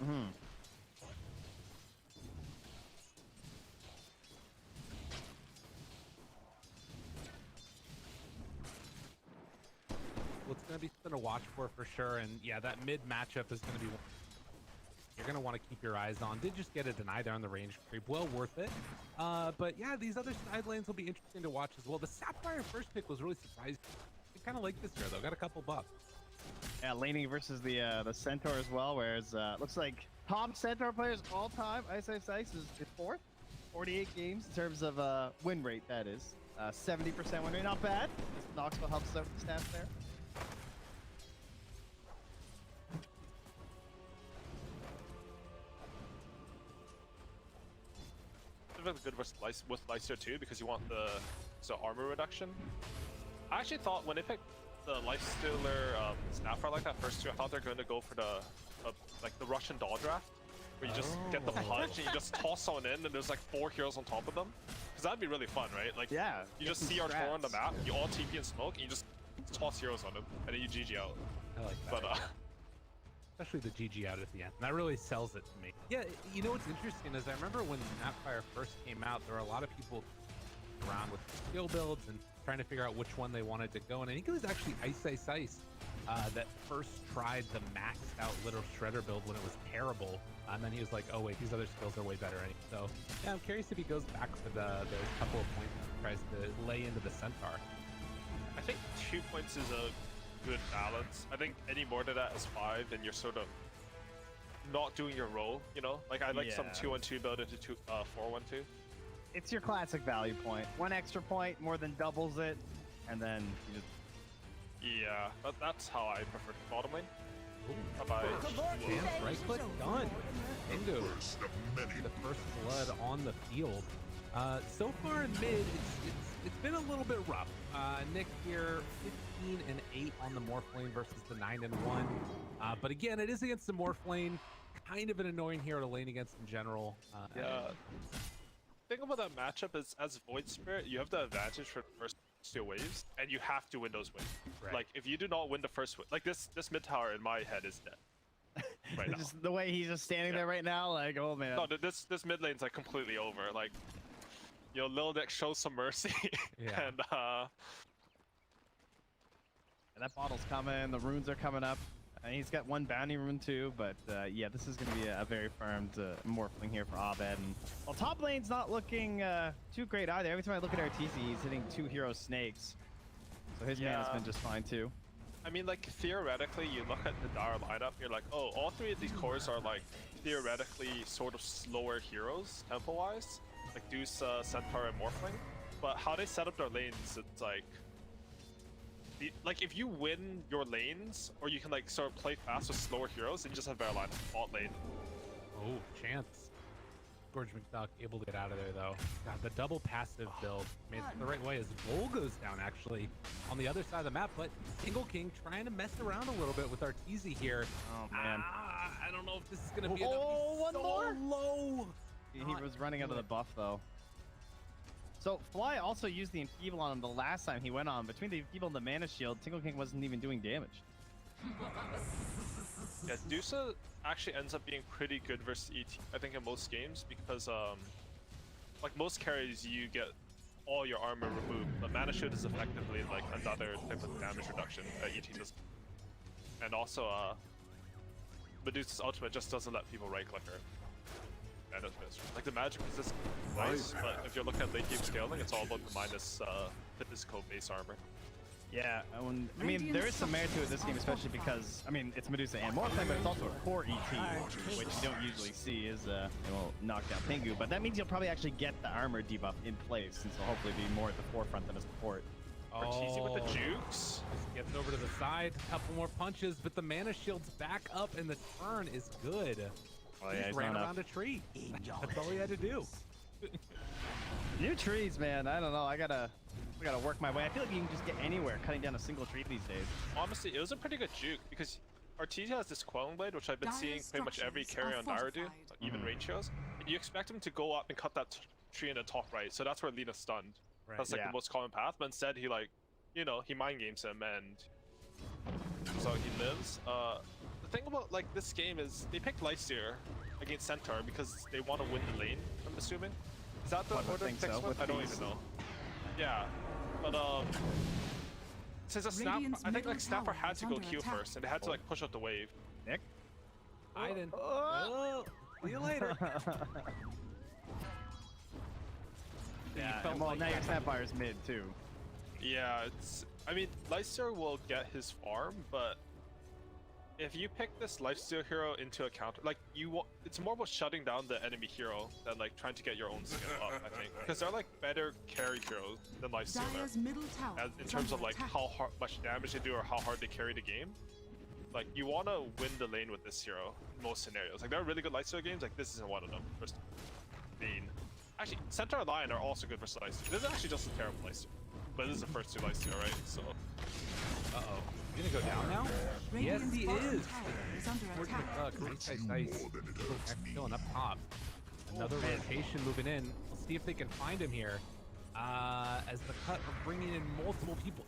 Well, it's going to be something to watch for sure. And yeah, that mid matchup is going to be one you're going to want to keep your eyes on. Did just get a deny there on the range creep. Well worth it. But yeah, these other side lanes will be interesting to watch as well. The Sapphire first pick was really surprising. I kind of like this here, though. Got a couple buffs. Yeah, laning versus the Centaur as well, whereas looks like top Centaur players all time, iceiceice is fourth. 48 games in terms of win rate, that is. 70% win rate, not bad. Knoxville helps out the stats there. Really good with Lycer too, because you want the armor reduction. I actually thought when they picked the Lifestealer Snapper like that first two, I thought they're going to go for the like the Russian doll draft, where you just get the punch and you just toss someone in, and there's like 4 heroes on top of them. Because that'd be really fun, right? Like, yeah, you just see Arteezy on the map, you all TP and smoke, and you just toss heroes on them, and then you GG out. I like that. But especially the GG out at the end. That really sells it to me. Yeah, you know what's interesting is I remember when Snapfire first came out, there were a lot of people around with skill builds and trying to figure out which one they wanted to go. And I think it was actually iceiceice that first tried the maxed out Little Shredder build when it was terrible. And then he was like, oh wait, these other skills are way better. So yeah, I'm curious if he goes back for those couple of points and tries to lay into the Centaur. I think 2 points is a good balance. I think any more than that is 5, and you're sort of not doing your role, you know? Like, I like some 2-1-2 build into 4-1-2. It's your classic value point. 1 extra point more than doubles it, and then you just... Yeah, that's how I prefer to bottom lane. Bye-bye. Right click, done. Pingu. The first blood on the field. So far in mid, it's been a little bit rough. Nick here, 15 and 8 on the Morph lane versus the 9 and 1. But again, it is against the Morph lane. Kind of an annoying hero to lane against in general. Yeah. Think about that matchup as Void Spirit, you have the advantage for the first 2 waves, and you have to win those waves. Right. Like, if you do not win the first wave, like this mid tower in my head is dead. Right now. Just the way he's just standing there right now, like, oh man. No, this mid lane's like completely over. Like, you know, Lil Nick shows some mercy. Yeah. And that bottle's coming, the runes are coming up. And he's got 1 bounty rune too, but yeah, this is going to be a very farmed morphling here for Abed. And well, top lane's not looking too great either. Every time I look at Arteezy, he's hitting 2 hero snakes. So his mana's been just fine too. I mean, like, theoretically, you look at the Dire lineup, you're like, oh, all 3 of these cores are like theoretically sort of slower heroes tempo-wise, like Deuce, Centaur, and Morphling. But how they set up their lanes, it's like, if you win your lanes, or you can like sort of play fast with slower heroes, then you just have better lineup. Bot lane. Oh, chance. Scourge McDuck able to get out of there though. God, the double passive build made it the right way as Bull goes down actually on the other side of the map, but Tingle King trying to mess around a little bit with Arteezy here. Oh man. I don't know if this is gonna be one more low. He was running out of the buff though. So Fly also used the Enfeeble on him the last time he went on. Between the Enfeeble and the Mana Shield, Tingle King wasn't even doing damage. Yeah, Dusa actually ends up being pretty good versus ET, I think, in most games, because like most carries, you get all your armor removed, but Mana Shield is effectively like another type of damage reduction that ET does. And also, Medusa's ultimate just doesn't let people right click her. Like, the magic is just nice, but if you're looking at late game scaling, it's all about the minus physical base armor. Yeah, I mean, there is some merit to it this game, especially because, I mean, it's Medusa and Morphling, but it's also a core ET, which you don't usually see is, it will knock down Pingu, but that means you'll probably actually get the armor debuff in place, since it'll hopefully be more at the forefront than a support. Arteezy with the jukes. Just gets over to the side, a couple more punches, but the Mana Shield's back up, and the turn is good. Oh, yeah, he ran around a tree. That's all he had to do. New trees, man. I don't know. I gotta work my way. I feel like you can just get anywhere cutting down a single tree these days. Honestly, it was a pretty good juke because Arteezy has this Quelling Blade, which I've been seeing pretty much every carry on Dire do, even range heroes. And you expect him to go up and cut that tree in the top right, so that's where Lena's stunned. Right. That's like the most common path, but instead he he mind games him, and so he lives. The thing about like this game is they picked Lifesteal against Centaur because they want to win the lane. I'm assuming. Is that the One would order? think Next so, one? with I don't these. even know. Yeah, but since a snap, Radiant's I think middle like Snapper tower had is to go under Q attack. first, and they had to like push out the wave. Nick. I didn't. Oh, see you later. Yeah, felt and well, like now your that. Sapphire's mid too. Yeah, it's. I mean, Lifesteal will get his farm, but if you pick this Lifesteal hero into a counter, like it's more about shutting down the enemy hero than like trying to get your own skill up. I think because they're like better carry heroes than Lifesteal Dire's middle tower in is terms of under like attack. how much damage they do or how hard they carry the game. Like you want to win the lane with this hero in most scenarios. Like there are really good Lifesteal games. Like this isn't one of them. First, Bean. Actually, Centaur and Lion are also good for Lifesteal. This is actually just a terrible Lifesteal. But this is the first two Lifesteal, right? So. Uh-oh. He's gonna go down now? Yes, Radiant's he bottom is. tower is under Scourge attack. McDuck, iceiceice, killing up top. Another rotation moving in. We'll see if they can find him here. As the cut are bringing in multiple people.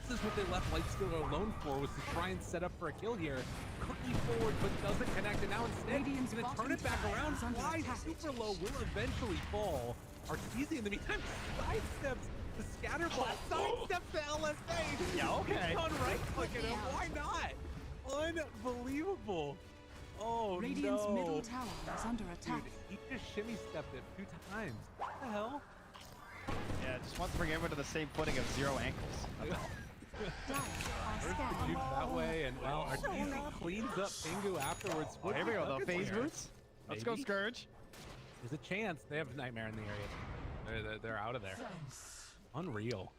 This is what they left Lightstealer alone for, was to try and set up for a kill here. Cookie forward, but doesn't connect, and now instead he's Radiant's gonna turn bottom it back tower around, is under fly attack. super low, will eventually fall. Arteezy in the meantime sidesteps the scatter blast, sidesteps the LSA. Yeah, okay. He's on right clicking him, why not? Unbelievable. Oh Radiant's no. middle tower is under attack. Dude, he just shimmy stepped it 2 times. What the hell? Yeah, just wants to bring everyone to the same footing of 0 ankles. Dire are First the scanning. juke that way, and well, Arteezy cleans up Pingu afterwards. Oh, here we go, the phase Here. boots. Let's go, Maybe. Scourge. There's a chance they have Nightmare in the area. They're out of there. Unreal.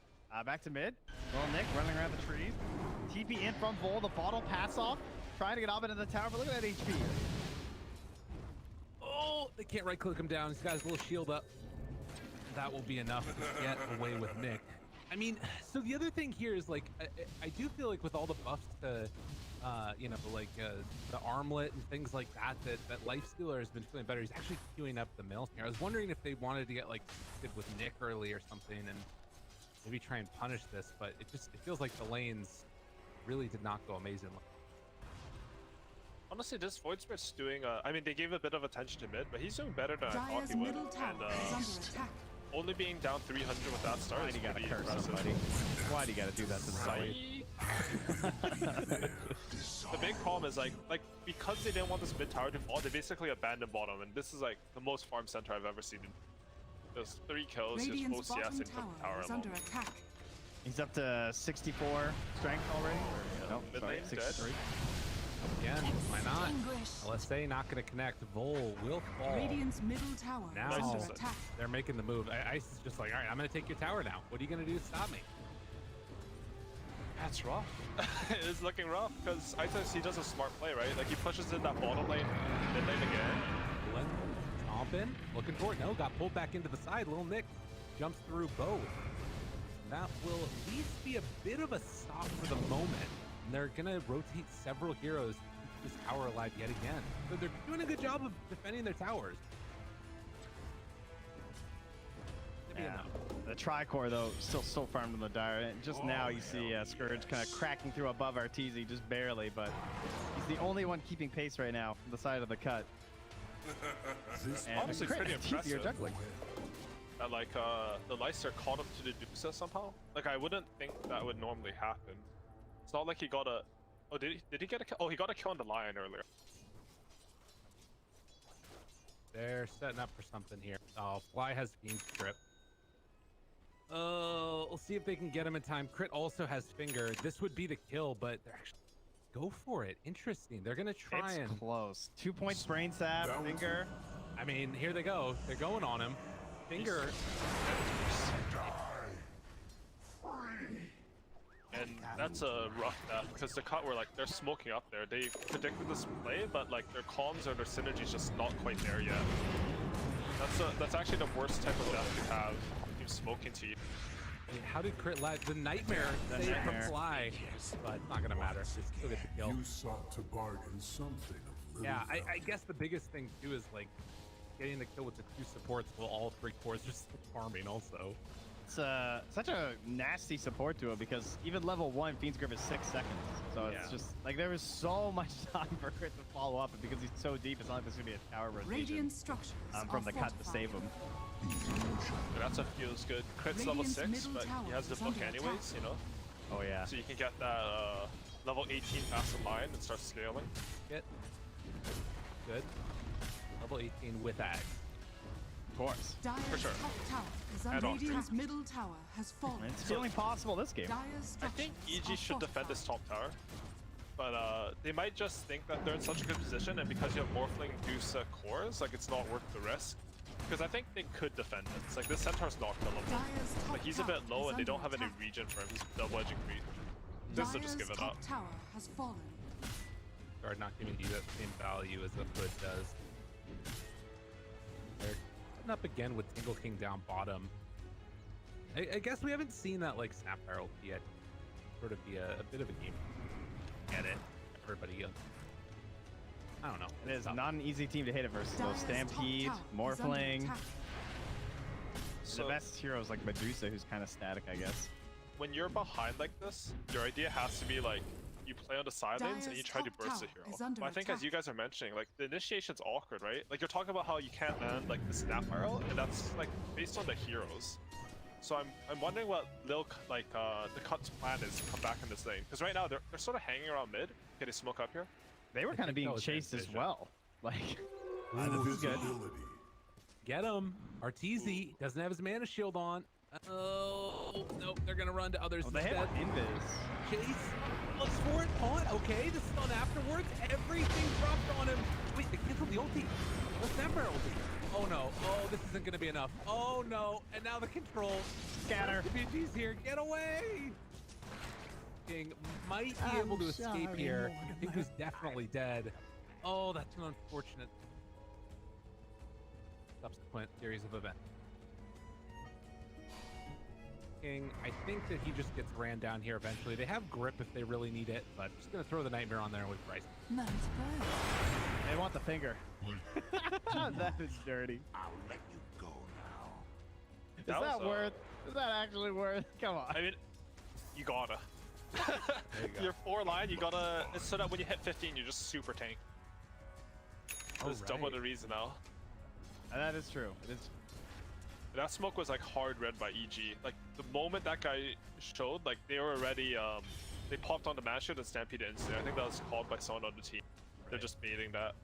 Back to mid. Little Nick running around the trees. TP in from Vol, the bottle pass off. Trying to get Abed in the tower, but look at that HP. Oh, they can't right click him down. He's got his little shield up. That will be enough to get away with Nick. I mean, so the other thing here is like, I do feel like with all the buffs to, you know, like the armlet and things like that, that Lifestealer has been feeling better. He's actually queuing up the mill here. I was wondering if they wanted to get like with Nick early or something and maybe try and punish this, but it feels like the lanes really did not go amazingly. Honestly, this Void Spirit's doing. I mean, they gave a bit of attention to mid, but he's doing better than I thought Dire's he would. middle tower is And under attack. only being down 300 with that start Why is do you gotta pretty curse impressive. somebody? Why do you gotta do that to somebody? The big problem is like because they didn't want this mid tower to fall, they basically abandoned bottom, and this is like the most farm center I've ever seen. There's 3 kills, just Radiant's both CS bottom into the tower tower is alone. under attack. He's up to 64 strength already. Nope, Mid sorry, lane dead. 63. Again, why not? Extinguished. LSA not going to connect. Vol will fall. Radiant's middle tower Now is under Nice. attack. they're making the move. Ice is just like, all right, I'm going to take your tower now. What are you going to do to stop me? That's rough. It's looking rough because iceiceice does a smart play, right? Like he pushes in that bottom lane, mid lane again. Lynn, stomp in, looking for it. No, got pulled back into the side. Little Nick jumps through both. That will at least be a bit of a stop for the moment. And they're going to rotate several heroes to keep this tower alive yet again. So they're doing a good job of defending their towers. Maybe Yeah. enough. The Tricore, though, still so farmed on the Dire. And just now you see Scourge kind of cracking through above Arteezy, just barely, but he's the only one keeping pace right now from the side of the cut. And honestly crit, pretty Arteezy, you're impressive. juggling. That like the Leicester caught up to the Dusa somehow. Like I wouldn't think that would normally happen. It's not like he got a. Oh, did he get a kill? Oh, he got a kill on the Lion earlier. They're setting up for something here. Oh, Fly has game strip. Oh, we'll see if they can get him in time. Crit also has finger. This would be the kill, but they're actually go for it. Interesting. They're gonna try It's and. close. 2 points brain stab, finger. I mean, here they go. They're going on him. Finger. And that's a rough death because the cut were like they're smoking up there. They predicted this play, but like their comms or their synergy's just not quite there yet. That's actually the worst type of death you have. Keep smoking to you. I mean, how did Crit live? The nightmare saved from nightmare. Fly, but it's not gonna matter. They still get the kill. You sought to bargain something of little Yeah, I value. guess the biggest thing too is like getting the kill with the 2 supports while all 3 cores are still farming also. It's such a nasty support duo because even level 1 Fiend's Grip is 6 seconds. So it's just like there was so much time for Crit to follow up, and because he's so deep, it's not like there's gonna be a tower rotation Radiant structures from are the cut to save him. That's a feels good. Crit's level 6, but he has the book anyways, you know? Oh yeah. So you can get that level 18 passive line and start scaling. Get good. Level 18 with Ag. Of course. Dire's For sure. top tower is And under on Radiant's middle tower has fallen. It's feeling possible this game. Dire's I think structures EG are should defend this fortified. top tower. But they might just think that they're in such a good position, and because you have Morphling Dusa cores, like it's not worth the risk. Because I think they could defend it. It's like this Centaur's not killable. Dire's top Like he's a bit tower low is and they don't have under any attack. regen for him. He's double-edging creep. This will just give it up. Dire's top tower has fallen. Guard not giving you that same value as the Hood does. They're setting up again with Tingle King down bottom. I guess we haven't seen that like snap barrel yet. Sort of be a bit of a game. Get it, everybody. I don't know. It is tough. not an easy team to hit it versus though. Dire's top Stampede, tower is under Morphling. attack. The best hero is like Medusa, who's kind of static, I guess. When you're behind like this, your idea has to be like you play on the sidelines and you Dire's try to top burst the tower hero. is under But I think as attack. you guys are mentioning, like the initiation's awkward, right? Like you're talking about how you can't land like the snap barrel, and that's like based on the heroes. So I'm wondering what Lil the Cut's plan is to come back in this lane, because right now they're sort of hanging around mid. Get a smoke up here. They were kind of think that being was chased as vision. well. Like, Invisibility. Get him. Arteezy doesn't have his mana shield on. Oh, nope. They're going to run to others oh, they have instead. Invis. Chase looks for it. Taunt. Okay, this is on afterwards. Everything dropped on him. Wait, they canceled the ulti. What's that barrel ulti? Oh no. Oh, this isn't going to be enough. Oh no. And now the control. Scatter. BG's here. Get away. King might be able to escape here. I think he's definitely dead. Oh, that's an unfortunate subsequent series of events. King, I think that he just gets ran down here eventually. They have grip if they really need it, but just gonna throw the Nightmare on there with Bryce. Nice play. They want the finger. That is dirty. I'll let you go now. Is That that was, worth? Is that actually worth? Come on. I mean, you gotta. you go. Your 4 line, you gotta. It's so that when you hit 15, you're just super tank. That's double the reason now. That is true. It is. That smoke was like hard read by EG. Like the moment that guy showed, like they were already they popped on the mash shield and stampeded instantly. I think that was called by someone on the team. They're just baiting that.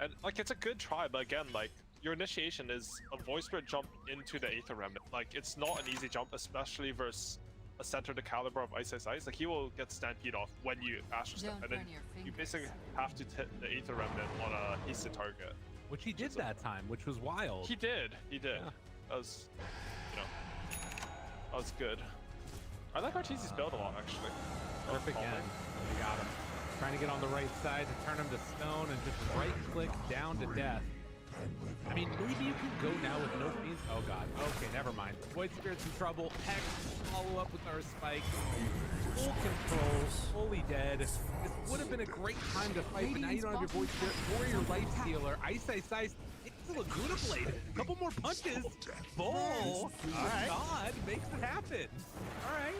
And like it's a good try, but again, like your initiation is a voice spirit jump into the Aether Remnant. Like it's not an easy jump, especially versus a center the caliber of iceiceice. Like he will get stampede off when you Astral Step, Don't and then burn your you fingers. basically have to hit the Aether Remnant on a hasted target. Which he did that time, which was wild. He did. Yeah. That was, you know, that was good. I like Arteezy's build a lot, actually. Perfect Falling. end. They got him. Trying to get on the right side to turn him to stone and just right-click down to death. I mean, maybe you can go now with no fiends. Oh god. Okay, never mind. Void Spirit's in trouble. Hex, follow up with our spike. Full control, fully dead. This would have been a great time to fight, but now you don't have your Void Spirit or your Life Stealer. Iceiceice hits the Laguna Blade. A couple more punches. Bull. Alright. God makes it happen. Alright.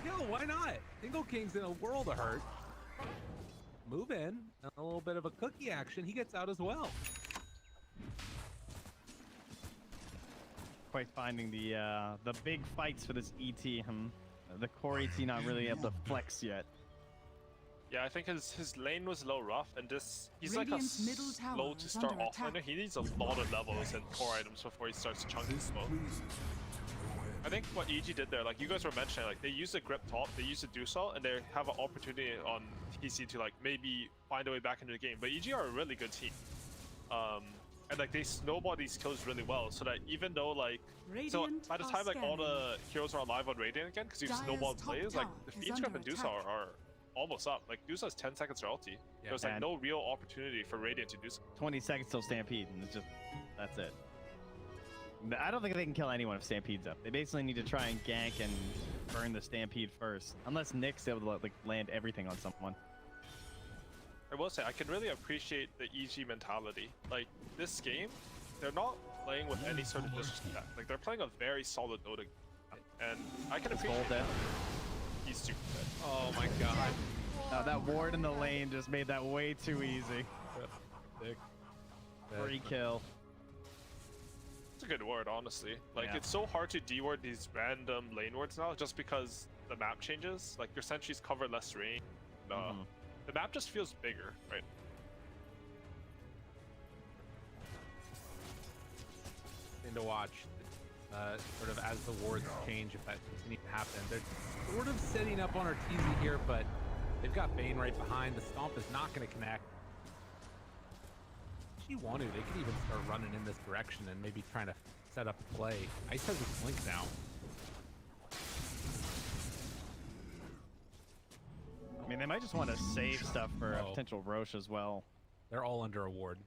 Yo, why not? Single King's in a world of hurt. Move in. A little bit of a cookie action. He gets out as well. Quite finding the big fights for this ET. The core ET not really able to flex yet. Yeah, I think his lane was low rough, and this he's Radiant's like middle a tower slow to is start under offlaner. attack. He needs a lot of levels and core items before he starts chunking This smoke. pleases me to no end. I think what EG did there, like you guys were mentioning, like they use the grip top, they use the do so, and they have an opportunity on TC to like maybe find a way back into the game. But EG are a really good team, and like they snowball these kills really well, so that even though like so Radiant by the are time like all scanning. the heroes are alive on Radiant again, because you've Dire's snowballed top plays, like tower the is Fiend's Grip under and Dusa attack. are almost up. Like Dusa has 10 seconds for ulti. Yeah, There's like and- no real opportunity for Radiant to do so. 20 seconds till Stampede, and it's just that's it. I don't think they can kill anyone if Stampede's up. They basically need to try and gank and burn the Stampede first, unless Nick's able to like land everything on someone. I will say, I can really appreciate the EG mentality. Like, this game, they're not playing with any sort of disrespect. Like they're playing a very solid Dota game, and I can It's appreciate golden. he's super good. Oh my god. That ward in the lane just made that way too easy. Sick. Free kill. It's a good ward, honestly. Like Yeah. it's so hard to deward these random lane wards now, just because the map changes. Like your sentries cover less range. The map just feels bigger, right? Thing to watch, sort of as the wards change, if that continues to happen. They're sort of setting up on Arteezy here, but they've got Bane right behind. The Stomp is not going to connect. If you want to, they could even start running in this direction and maybe trying to set up a play. Ice has his blink now. I mean, they might just want to save stuff for a Oh. potential Roche as well. They're all under a ward.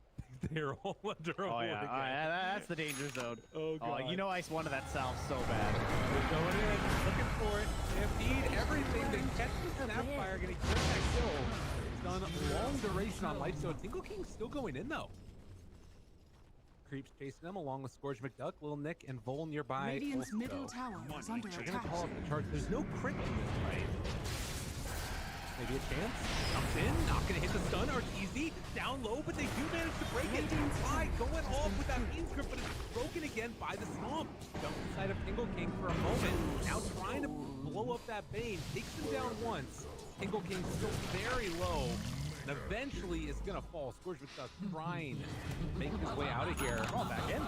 They're all under a Oh ward. yeah, again. that's the danger zone. Oh, Oh, God. you know Ice wanted that salve so bad. They're going in, looking for it. Stampede, everything. They catch the Snapfire, gonna get that kill. It's done long duration on life, so Tingle King's still going in though. Creeps chasing them along with Scourge, McDuck, Lil Nick, and Vol nearby. Radiant's also. middle tower is under They're gonna attack. call up the charge. There's no crit in this fight. Maybe a chance. Comes in, not gonna hit the stun. Arteezy down low, but they do manage to break it. Fly going off with that Fiend's Grip, but it's broken again by the Stomp. Jumps inside of Tingle King for a moment. Now trying to blow up that Bane. Takes him down once. Tingle King still very low. And eventually is gonna fall. Scourge with the trying to make his way out of here. Oh, back in.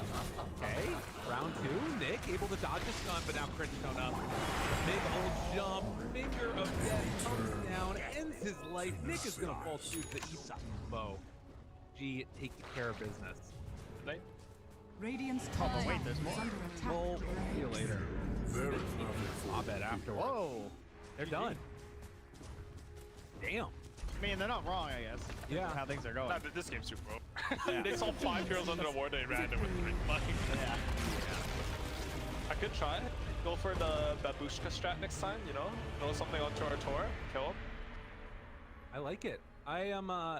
Okay. Round two. Nick able to dodge the stun, but now crit's shown up. Big old jump. Finger of death comes down, ends his life. Nick is gonna fall to the east bow. G taking care of business. Right? Radiant's Oh, top but wait, tower there's is more. under attack. Well, see you later. Very Abed afterwards. Whoa. They're done. Damn. I mean, they're not wrong, I guess. Yeah. How things are going. Nah, this game's super broke. Yeah. They saw 5 heroes under a ward and ran it with 3. Like, Yeah. I could try. Go for the babushka strat next time, you know? Throw something onto our tower, kill him. I like it. I am I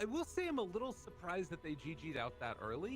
will say I'm a little surprised that they GG'd out that early.